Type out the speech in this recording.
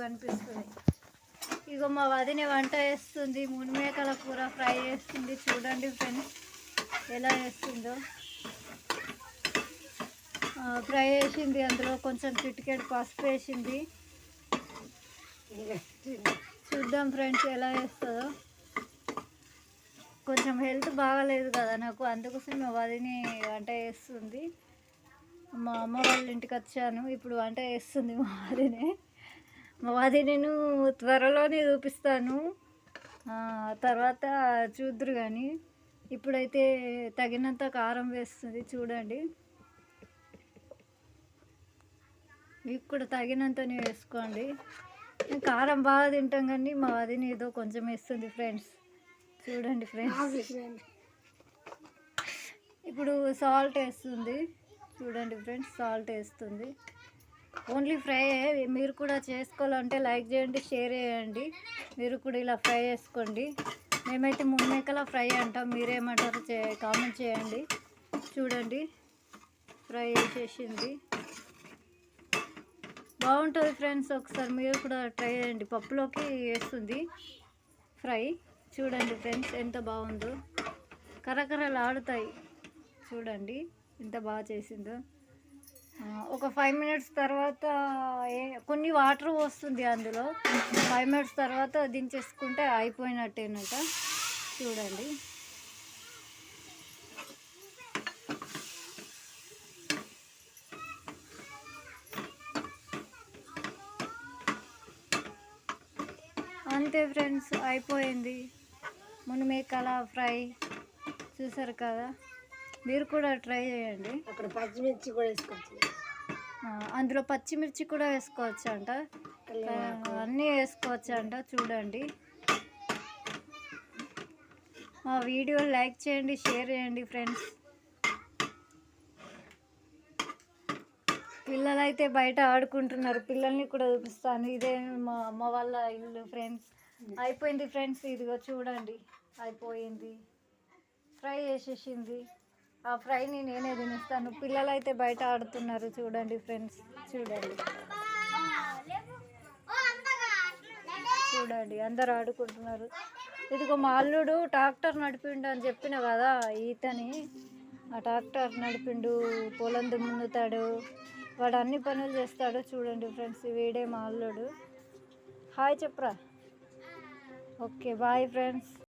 కనిపిస్తుంది. ఇగో మా వదిన వంట చేస్తుంది, మునిమేకల కూర ఫ్రై చేస్తుంది. చూడండి ఫ్రెండ్స్ ఎలా చేస్తుందో. ఫ్రై చేసింది, అందులో కొంచెం చిటికెడు పసుపు వేసింది. చూద్దాం ఫ్రెండ్స్ ఎలా చేస్తుందో. కొంచెం హెల్త్ బాగాలేదు కదా నాకు, అందుకోసం మా వదిని వంట చేస్తుంది. మా అమ్మ వాళ్ళ ఇంటికి వచ్చాను, ఇప్పుడు వంట చేస్తుంది మా వదినే. మా వదినను త్వరలోనే చూపిస్తాను, తర్వాత చూద్దరు. కానీ ఇప్పుడైతే తగినంత కారం వేస్తుంది. చూడండి, మీకు కూడా తగినంతనే వేసుకోండి. నేను కారం బాగా తింటాం, కానీ మా వదిన ఏదో కొంచెం వేస్తుంది ఫ్రెండ్స్. చూడండి ఫ్రెండ్స్, ఇప్పుడు సాల్ట్ వేస్తుంది. చూడండి ఫ్రెండ్స్, సాల్ట్ వేస్తుంది. Only fry. మీరు కూడా చేసుకోవాలంటే లైక్ చేయండి, షేర్ చేయండి. మీరు కూడా ఇలా ఫ్రై చేసుకోండి. మేమైతే మునిమేకల ఫ్రై అంటాం, మీరేమంటారు కామెంట్ చేయండి. చూడండి, ఫ్రై చేసేసింది, బాగుంటుంది ఫ్రెండ్స్. ఒకసారి మీరు కూడా ట్రై చేయండి. పప్పులోకి వేస్తుంది ఫ్రై. చూడండి ఫ్రెండ్స్ ఎంత బాగుందో, కరకరలు ఆడుతాయి. చూడండి ఎంత బాగా చేసిందో. ఒక 5 మినిట్స్ తర్వాత కొన్ని వాటర్ వస్తుంది అందులో. 5 మినిట్స్ తర్వాత దించేసుకుంటే అయిపోయినట్టేనట. చూడండి, అంతే ఫ్రెండ్స్, అయిపోయింది మునిమేకల ఫ్రై. చూసారు కదా, మీరు కూడా ట్రై చేయండి. అక్కడ పచ్చిమిర్చి కూడా వేసుకోవచ్చు, అందులో పచ్చిమిర్చి కూడా వేసుకోవచ్చు అంట, అన్నీ వేసుకోవచ్చు అంట. చూడండి, మా వీడియో లైక్ చేయండి, షేర్ చేయండి ఫ్రెండ్స్. పిల్లలైతే బయట ఆడుకుంటున్నారు, పిల్లల్ని కూడా చూపిస్తాను. ఇదే మా అమ్మ వాళ్ళ ఇల్లు ఫ్రెండ్స్. అయిపోయింది ఫ్రెండ్స్, ఇదిగో చూడండి అయిపోయింది. ఫ్రై చేసేసింది. ఆ ఫ్రైని నేనే తినేస్తాను. పిల్లలైతే బయట ఆడుతున్నారు. చూడండి ఫ్రెండ్స్, చూడండి చూడండి అందరు ఆడుకుంటున్నారు. ఇదిగో మా అల్లుడు ట్రాక్టర్ నడిపిండు అని చెప్పిన కదా, ఈతని ఆ ట్రాక్టర్ నడిపిండు, పొలం దున్నుతాడు, వాడు అన్ని పనులు చేస్తాడు. చూడండి ఫ్రెండ్స్, వీడే మా అల్లుడు. హాయ్ చెప్పరా. Okay, bye friends.